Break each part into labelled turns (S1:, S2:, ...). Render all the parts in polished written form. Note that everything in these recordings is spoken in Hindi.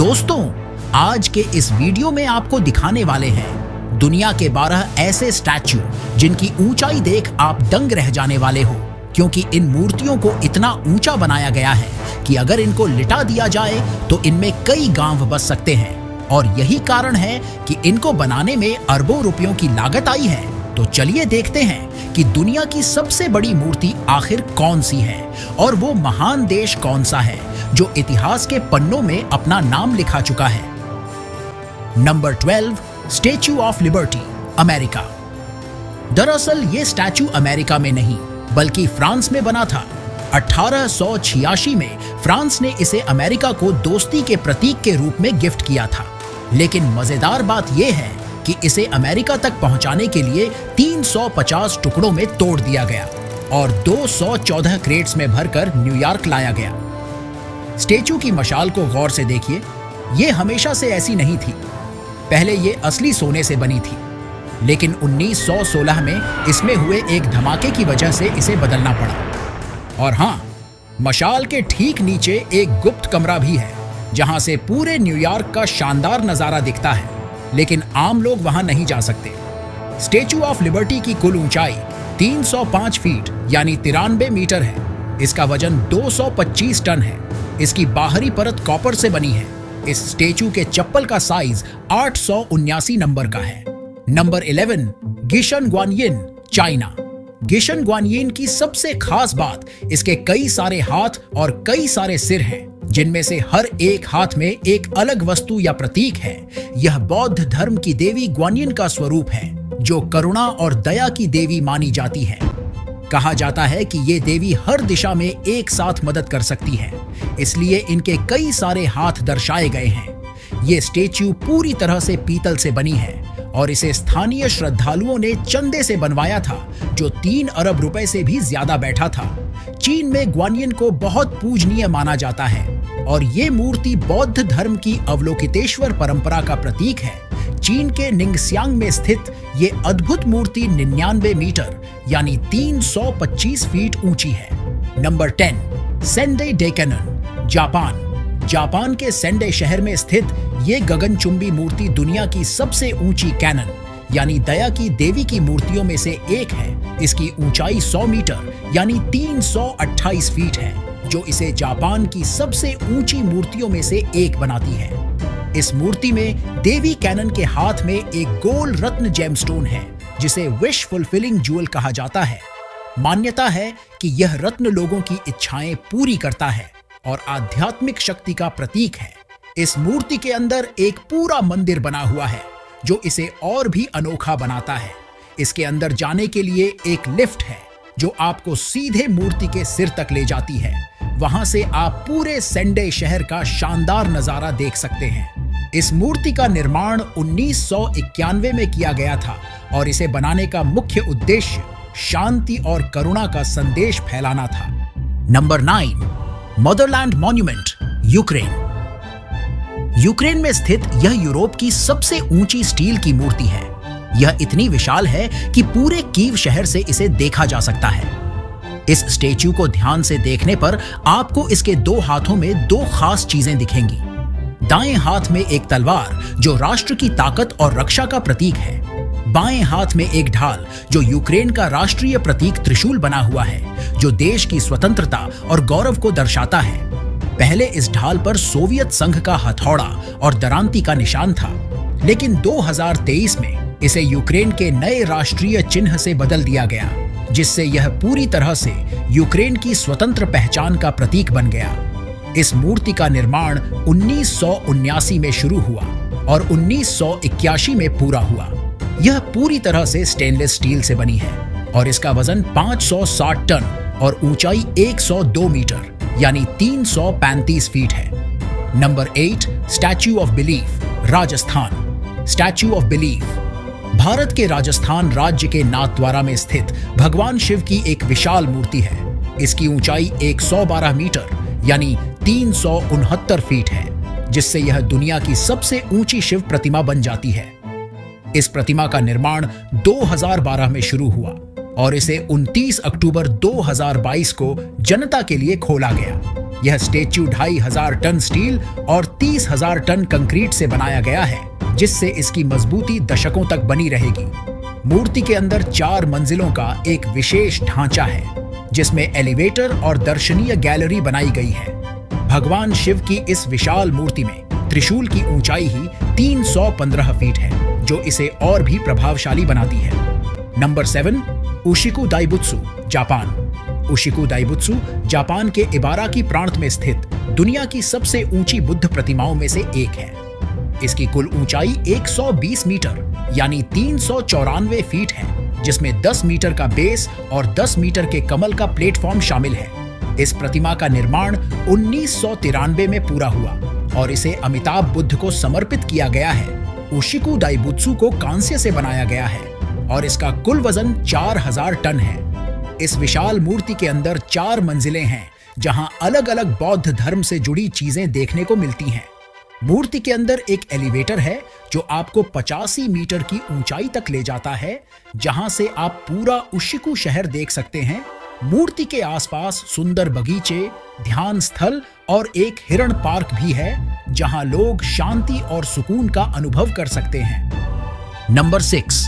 S1: दोस्तों, आज के इस वीडियो में आपको दिखाने वाले हैं दुनिया के 12 ऐसे स्टैच्यू जिनकी ऊंचाई देख आप दंग रह जाने वाले हो, क्योंकि इन मूर्तियों को इतना ऊंचा बनाया गया है कि अगर इनको लिटा दिया जाए तो इनमें कई गांव बस सकते हैं। और यही कारण है कि इनको बनाने में अरबों रुपयों की लागत आई है। तो चलिए देखते हैं कि दुनिया की सबसे बड़ी मूर्ति आखिर कौन सी है और वो महान देश कौन सा है जो इतिहास के पन्नों में अपना नाम लिखा चुका है। Number 12, statue of liberty, America. दरअसल ये स्टैच्यू अमेरिका में नहीं बल्कि फ्रांस में बना था। 1886 में फ्रांस ने इसे अमेरिका को दोस्ती के प्रतीक के रूप में गिफ्ट किया था। लेकिन मजेदार बात यह है कि इसे अमेरिका तक पहुंचाने के लिए 350 टुकड़ों में तोड़ दिया गया और 214 क्रेट्स में भरकर न्यूयॉर्क लाया गया। स्टैच्यू की मशाल को गौर से देखिए, ये हमेशा से ऐसी नहीं थी। पहले ये असली सोने से बनी थी, लेकिन 1916 में इसमें हुए एक धमाके की वजह से इसे बदलना पड़ा। और हाँ, मशाल के ठीक नीचे एक गुप्त कमरा भी है जहां से पूरे न्यूयॉर्क का शानदार नजारा दिखता है, लेकिन आम लोग वहां नहीं जा सकते। स्टैच्यू ऑफ लिबर्टी की कुल ऊंचाई 305 फीट यानी 93 मीटर है। इसका वजन 225 टन है। इसकी बाहरी परत कॉपर से बनी है। इस स्टैच्यू के चप्पल का साइज 879 नंबर का है। Number 11, गिशन ग्वानयिन, China. गिशन ग्वानयिन की सबसे खास बात इसके कई सारे हाथ और कई सारे सिर हैं, जिनमें से हर एक हाथ में एक अलग वस्तु या प्रतीक है। यह बौद्ध धर्म की देवी ग्वानयिन का स्वरूप है, जो करुणा और दया की देवी मानी जाती है। कहा जाता है कि ये देवी हर दिशा में एक साथ मदद कर सकती है, इसलिए इनके कई सारे हाथ दर्शाए गए हैं। ये स्टैच्यू पूरी तरह से पीतल से बनी है और इसे स्थानीय श्रद्धालुओं ने चंदे से बनवाया था, जो 3 अरब रुपए से भी ज्यादा बैठा था। चीन में ग्वानयिन को बहुत पूजनीय माना जाता है और ये मूर्ति बौद्ध धर्म की अवलोकितेश्वर परंपरा का प्रतीक है। चीन के निंगस्यांग में स्थित ये अद्भुत मूर्ति 99 मीटर यानी 325 फीट ऊंची है। Number 10, Sendai Daikannon, Japan. Japan के सेंडे शहर में स्थित ये गगनचुंबी मूर्ति दुनिया की सबसे ऊंची कैनन यानी दया की देवी की मूर्तियों में से एक है। इसकी ऊंचाई 100 मीटर यानी 328 फीट है, जो इसे जापान की सबसे ऊंची मूर्तियों में से एक बनाती है। इस मूर्ति में देवी कैनन के हाथ में एक गोल रत्न जेमस्टोन है, जिसे विश फुलफिलिंग ज्वेल कहा जाता है। मान्यता है कि यह रत्न लोगों की इच्छाएं पूरी करता है और आध्यात्मिक शक्ति का प्रतीक है। इस मूर्ति के अंदर एक पूरा मंदिर बना हुआ है, जो इसे और भी अनोखा बनाता है। इसके अंदर जाने के लिए एक लिफ्ट है, जो आपको सीधे मूर्ति के सिर तक ले जाती है। वहां से आप पूरे सेंडे शहर का शानदार नजारा देख सकते हैं। इस मूर्ति का निर्माण 1991 में किया गया था और इसे बनाने का मुख्य उद्देश्य शांति और करुणा का संदेश फैलाना था। Number 9, Motherland monument, Ukraine. Ukraine में स्थित यह यूरोप की सबसे ऊंची स्टील की मूर्ति है। यह इतनी विशाल है कि पूरे कीव शहर से इसे देखा जा सकता है। इस स्टैच्यू को ध्यान से देखने पर आपको इसके 2 हाथों में 2 खास चीजें दिखेंगी। दाएं हाथ में एक तलवार जो राष्ट्र की ताकत और रक्षा का प्रतीक है। बाएं हाथ में एक ढाल जो यूक्रेन का राष्ट्रीय प्रतीक त्रिशूल बना हुआ है, जो देश की स्वतंत्रता और गौरव को दर्शाता है। पहले इस ढाल पर सोवियत संघ का हथौड़ा और दरांती का निशान था, लेकिन 2023 में इसे यूक्रेन के नए राष्ट्रीय चिन्ह से बदल दिया गया, जिससे यह पूरी तरह से यूक्रेन की स्वतंत्र पहचान का प्रतीक बन गया। इस मूर्ति का निर्माण 1979 में शुरू हुआ और 1981 में पूरा हुआ। यह पूरी तरह से स्टेनलेस स्टील से बनी है और इसका वजन 560 टन और ऊंचाई 102 मीटर यानी 335 फीट है। Number 8, statue of belief, Rajasthan. Statue of belief Bharat के राजस्थान राज्य के नाथद्वारा में स्थित भगवान शिव की एक विशाल मूर्ति है। इसकी ऊंचाई 112 मीटर यानी 369 फीट है, जिससे यह दुनिया की सबसे ऊंची शिव प्रतिमा बन जाती है। इस प्रतिमा का निर्माण 2012 में शुरू हुआ और इसे 29 अक्टूबर 2022 को जनता के लिए खोला गया। यह स्टेच्यू 2500 टन स्टील और 30,000 टन कंक्रीट से बनाया गया है, जिससे इसकी मजबूती दशकों तक बनी रहेगी। मूर्ति के अंदर 4 मंजिलों का एक विशेष ढांचा है, जिसमें एलिवेटर और दर्शनीय गैलरी बनाई गई है। भगवान शिव की इस विशाल मूर्ति में त्रिशूल की ऊंचाई ही 315 फीट है, जो इसे और भी प्रभावशाली बनाती है। Number 7, Ushiku Daibutsu, Japan. Ushiku Daibutsu Japan के इबाराकी प्रांत में स्थित दुनिया की सबसे ऊंची बुद्ध प्रतिमाओं में से एक है। इसकी कुल ऊंचाई 120 मीटर यानी 394 फीट है, जिसमें 10 मीटर का बेस और 10 मीटर के कमल का प्लेटफॉर्म शामिल है। इस प्रतिमा का निर्माण 1993 में पूरा हुआ और इसे अमिताभ बुद्ध को समर्पित किया गया है। उशिकु दाइबुत्सु को कांस्य से बनाया गया है और इसका कुल वजन 4000 टन है। इस विशाल मूर्ति के अंदर 4 मंजिलें हैं, जहां अलग अलग बौद्ध धर्म से जुड़ी चीजें देखने को मिलती हैं। मूर्ति के अंदर एक एलिवेटर है जो आपको 85 मीटर की ऊंचाई तक ले जाता है, जहां से आप पूरा उशिकु शहर देख सकते हैं। मूर्ति के आसपास सुंदर बगीचे, ध्यान स्थल और एक हिरण पार्क भी है, जहां लोग शांति और सुकून का अनुभव कर सकते हैं। Number 6,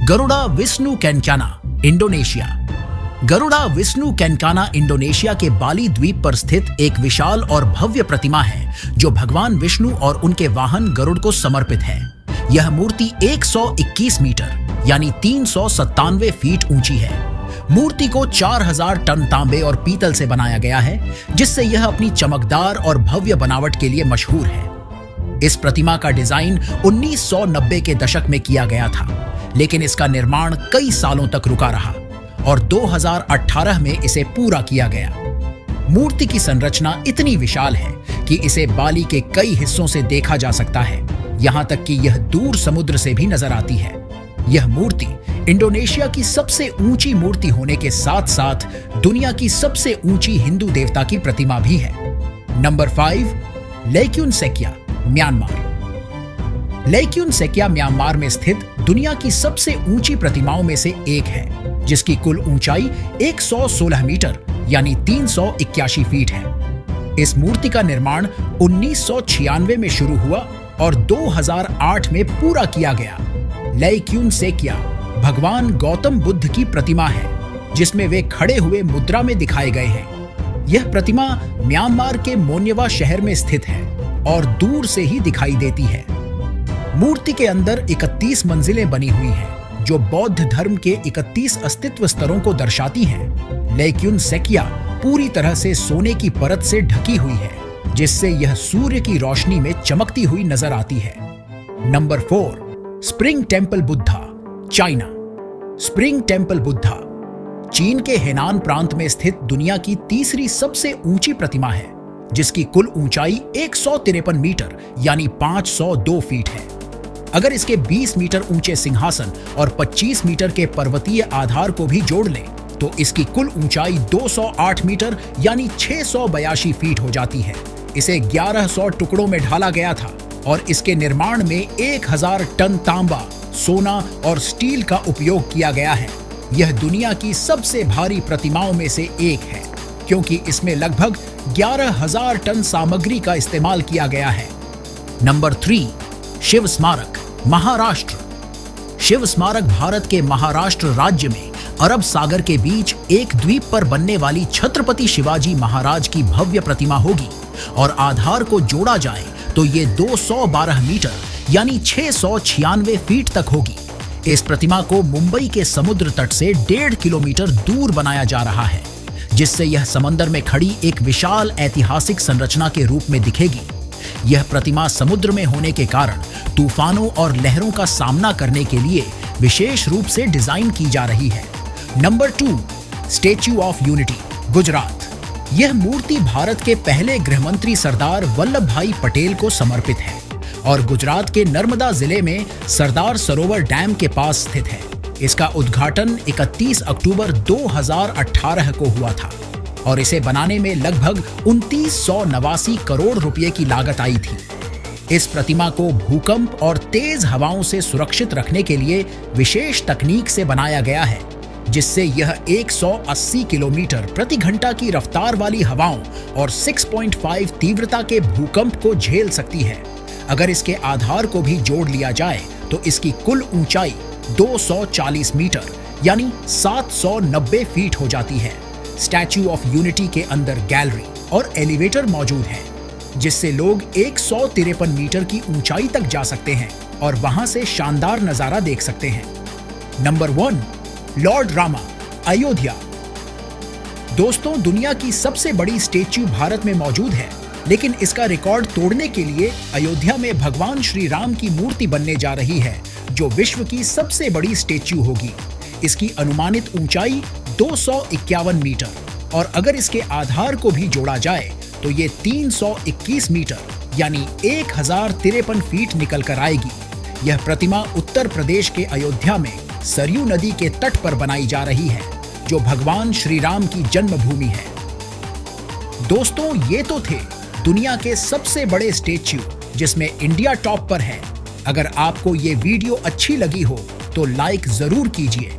S1: Garuda Wisnu Kencana, Indonesia. Garuda Wisnu Kencana Indonesia के बाली द्वीप पर स्थित एक विशाल और भव्य प्रतिमा है, जो भगवान विष्णु और उनके वाहन गरुड़ को समर्पित है। यह मूर्ति 121 मीटर यानी 397 फीट ऊंची है। मूर्ति को 4000 टन तांबे और पीतल से बनाया गया है, जिससे यह अपनी चमकदार और भव्य बनावट के लिए मशहूर है। इस प्रतिमा का डिजाइन 1990 के दशक में किया गया था, लेकिन इसका निर्माण कई सालों तक रुका रहा और 2018 में इसे पूरा किया गया। मूर्ति की संरचना इतनी विशाल है कि इसे बाली के कई हिस्सों से देखा जा सकता है, यहाँ तक कि यह दूर समुद्र से भी नजर आती है। यह मूर्ति इंडोनेशिया की सबसे ऊंची मूर्ति होने के साथ साथ दुनिया की सबसे ऊंची हिंदू देवता की प्रतिमा भी है। Number 5, Laykyun Sekkya, Myanmar. Laykyun Sekkya Myanmar में स्थित दुनिया की सबसे ऊंची प्रतिमाओं में से एक है, जिसकी कुल ऊंचाई 116 मीटर यानी 381 फीट है। इस मूर्ति का निर्माण 1996 में शुरू हुआ और 2008 में पूरा किया गया। लेक्युन सेकिया भगवान गौतम बुद्ध की प्रतिमा है, जिसमें वे खड़े हुए मुद्रा में दिखाए गए हैं। यह प्रतिमा म्यांमार के मोन्यवा शहर में स्थित है और दूर से ही दिखाई देती है। मूर्ति के अंदर 31 मंजिलें बनी हुई हैं, जो बौद्ध धर्म के 31 अस्तित्व स्तरों को दर्शाती हैं। लेक्युन सेकिया पूरी तरह से सोने की परत से ढकी हुई है, जिससे यह सूर्य की रोशनी में चमकती हुई नजर आती है। Number 4, spring temple Buddha, China. Spring temple Buddha चीन के हेनान प्रांत में स्थित दुनिया की तीसरी सबसे ऊंची प्रतिमा है, जिसकी कुल ऊंचाई 153 मीटर यानी 502 फीट है। अगर इसके 20 मीटर ऊंचे सिंहासन और 25 मीटर के पर्वतीय आधार को भी जोड़ लें, तो इसकी कुल ऊंचाई 208 मीटर यानी 682 फीट हो जाती है। इसे 1100 टुकड़ों में ढाला गया था और इसके निर्माण में 1000 टन तांबा, सोना और स्टील का उपयोग किया गया है। यह दुनिया की सबसे भारी प्रतिमाओं में से एक है, क्योंकि इसमें लगभग 11000 टन सामग्री का इस्तेमाल किया गया है। नंबर 3, शिव स्मारक, महाराष्ट्र। शिव स्मारक भारत के महाराष्ट्र राज्य में अरब सागर के बीच एक द्वीप पर बनने वाली छत्रपति शिवाजी महाराज की भव्य प्रतिमा होगी और आधार को जोड़ा जाए तो ये 212 मीटर यानी 696 फीट तक होगी। इस प्रतिमा को मुंबई के समुद्र तट से 1.5 किलोमीटर दूर बनाया जा रहा है, जिससे यह समंदर में खड़ी एक विशाल ऐतिहासिक संरचना के रूप में दिखेगी। यह प्रतिमा समुद्र में होने के कारण तूफानों और लहरों का सामना करने के लिए विशेष रूप से डिजाइन की जा रही है। Number 2, statue of unity, Gujarat. यह मूर्ति भारत के पहले गृहमंत्री सरदार वल्लभ भाई पटेल को समर्पित है और गुजरात के नर्मदा जिले में सरदार सरोवर डैम के पास स्थित है। इसका उद्घाटन 31 अक्टूबर 2018 को हुआ था और इसे बनाने में लगभग 2989 करोड़ रुपए की लागत आई थी। इस प्रतिमा को भूकंप और तेज हवाओं से सुरक्षित रखने के लिए विशेष तकनीक से बनाया गया है, जिससे यह 180 किलोमीटर प्रति घंटा की रफ्तार वाली हवाओं और 6.5 तीव्रता के भूकंप को झेल सकती है। अगर इसके आधार को भी जोड़ लिया जाए तो इसकी कुल ऊंचाई 240 मीटर यानी 790 फीट हो जाती है। स्टैच्यू ऑफ यूनिटी के अंदर गैलरी और एलिवेटर मौजूद है, जिससे लोग 153 मीटर की ऊंचाई तक जा सकते हैं और वहां से शानदार नजारा देख सकते हैं। Number 1, Lord Rama, Ayodhya. दोस्तों, दुनिया की सबसे बड़ी स्टैच्यू भारत में मौजूद है, लेकिन इसका रिकॉर्ड तोड़ने के लिए अयोध्या में भगवान श्री राम की मूर्ति बनने जा रही है, जो विश्व की सबसे बड़ी स्टैच्यू होगी। इसकी अनुमानित ऊंचाई 251 मीटर और अगर इसके आधार को भी जोड़ा जाए तो ये 321 मीटर यानी 1053 फीट निकल कर आएगी। यह प्रतिमा उत्तर प्रदेश के अयोध्या में सरयू नदी के तट पर बनाई जा रही है, जो भगवान श्री राम की जन्मभूमि है। दोस्तों, ये तो थे दुनिया के सबसे बड़े स्टैच्यू, जिसमें इंडिया टॉप पर है। अगर आपको ये वीडियो अच्छी लगी हो तो लाइक जरूर कीजिए